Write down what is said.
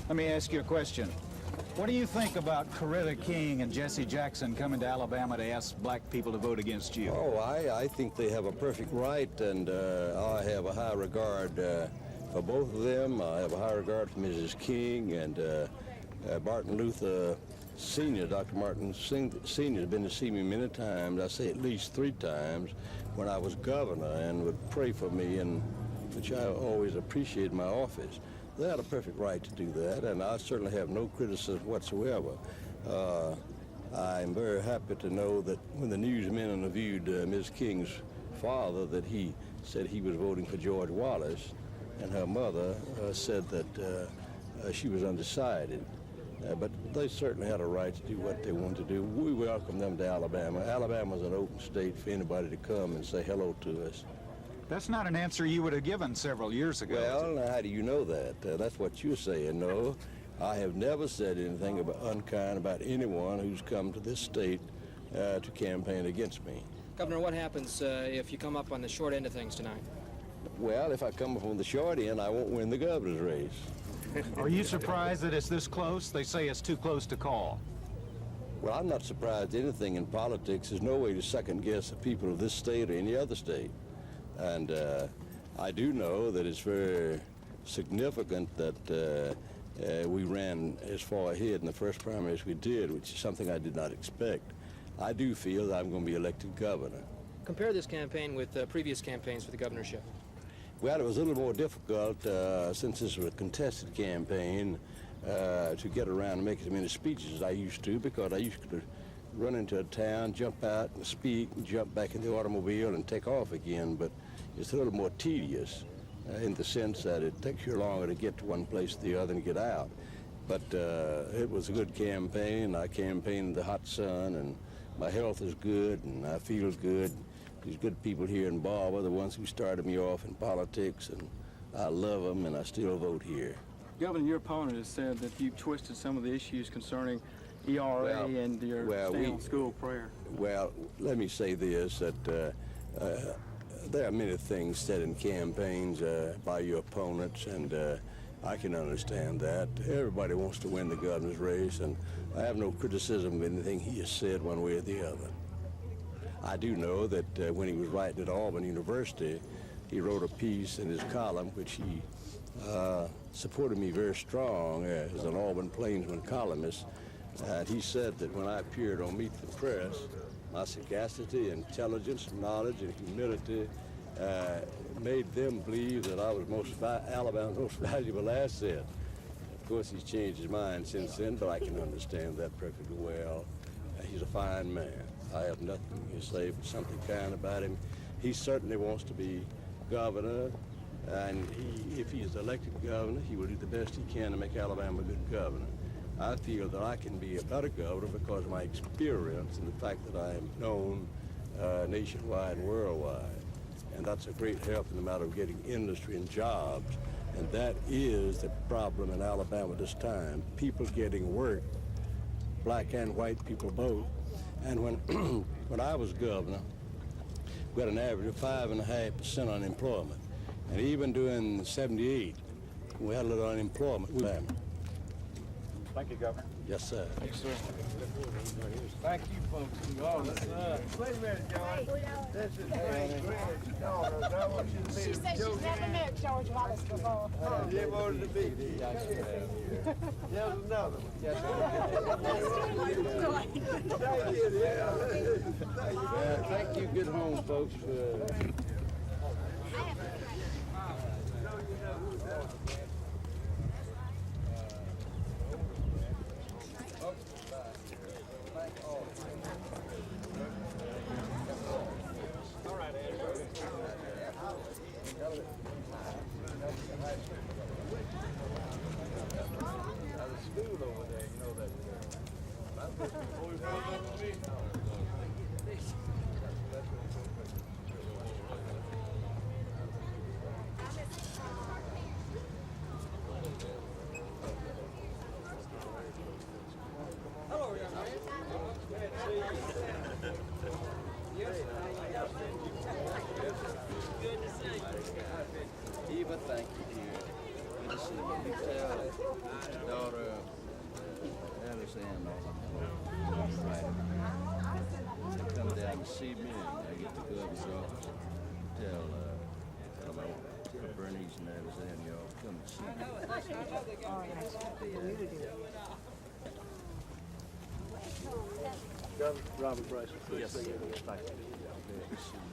Let me ask you a question. What do you think about Coretta King and Jesse Jackson coming to Alabama to ask black people to vote against you? Oh, I think they have a perfect right, and I have a high regard for both of them. I have a high regard for Mrs. King and Martin Luther Sr. Dr. Martin Sr. has been to see me many times. I say at least 3 times when I was governor, and would pray for me, and which I always appreciate in my office. They had a perfect right to do that, and I certainly have no criticism whatsoever. I'm very happy to know that when the newsmen interviewed Ms. King's father, that he said he was voting for George Wallace, and her mother said that she was undecided. But they certainly had a right to do what they wanted to do. We welcome them to Alabama. Alabama's an open state for anybody to come and say hello to us. That's not an answer you would have given several years ago. Well, how do you know that? That's what you're saying. No, I have never said anything unkind about anyone who's come to this state to campaign against me. Governor, what happens if you come up on the short end of things tonight? Well, if I come up on the short end, I won't win the governor's race. Are you surprised that it's this close? They say it's too close to call. Well, I'm not surprised at anything in politics. There's no way to second-guess the people of this state or any other state. And I do know that it's very significant that we ran as far ahead in the first primary as we did, which is something I did not expect. I do feel that I'm going to be elected governor. Compare this campaign with previous campaigns for the governorship. Well, it was a little more difficult since this was a contested campaign to get around and make as many speeches as I used to, because I used to run into a town, jump out and speak, and jump back in the automobile and take off again. But it's a little more tedious in the sense that it takes you longer to get to one place to the other and get out. But it was a good campaign. I campaigned in the hot sun, and my health is good, and I feel good. These good people here in Barber, the ones who started me off in politics, and I love them, and I still vote here. Governor, your opponent has said that you twisted some of the issues concerning ERA and your stay on school prayer. Well, let me say this, that there are many things said in campaigns by your opponents, and I can understand that. Everybody wants to win the governor's race, and I have no criticism of anything he has said one way or the other. I do know that when he was writing at Auburn University, he wrote a piece in his column which he supported me very strong as an Auburn Plainsman columnist. And he said that when I appeared on Meet the Press, my sagacity, intelligence, knowledge, and humility made them believe that I was Alabama's most valuable asset. Of course, he's changed his mind since then, but I can understand that perfectly well. He's a fine man. I have nothing to say but something kind about him. He certainly wants to be governor, and if he is elected governor, he will do the best he can to make Alabama a good governor. I feel that I can be a better governor because of my experience and the fact that I am known nationwide and worldwide. And that's a great help in the matter of getting industry and jobs. And that is the problem in Alabama this time. People getting work, black and white people both. And when I was governor, we had an average of 5.5% unemployment. And even during 78, we had a little unemployment. Thank you, Governor. Yes, sir. Thank you, sir. Thank you, folks. Oh, wait a minute, John. This is great. I want you to She said she's never met George Wallace before. You wanted to be. There's another one. Thank you. Good home, folks. School over there, you know that. Hello, young man. Glad to see you. Yes, Good to see you. Eva, thank you, dear. Daughter, Alexander, they come down to see me, and I get the governor's office. Tell Bernice and Alexander, y'all come to see me. Robert Bryce. Yes, sir. Thank you.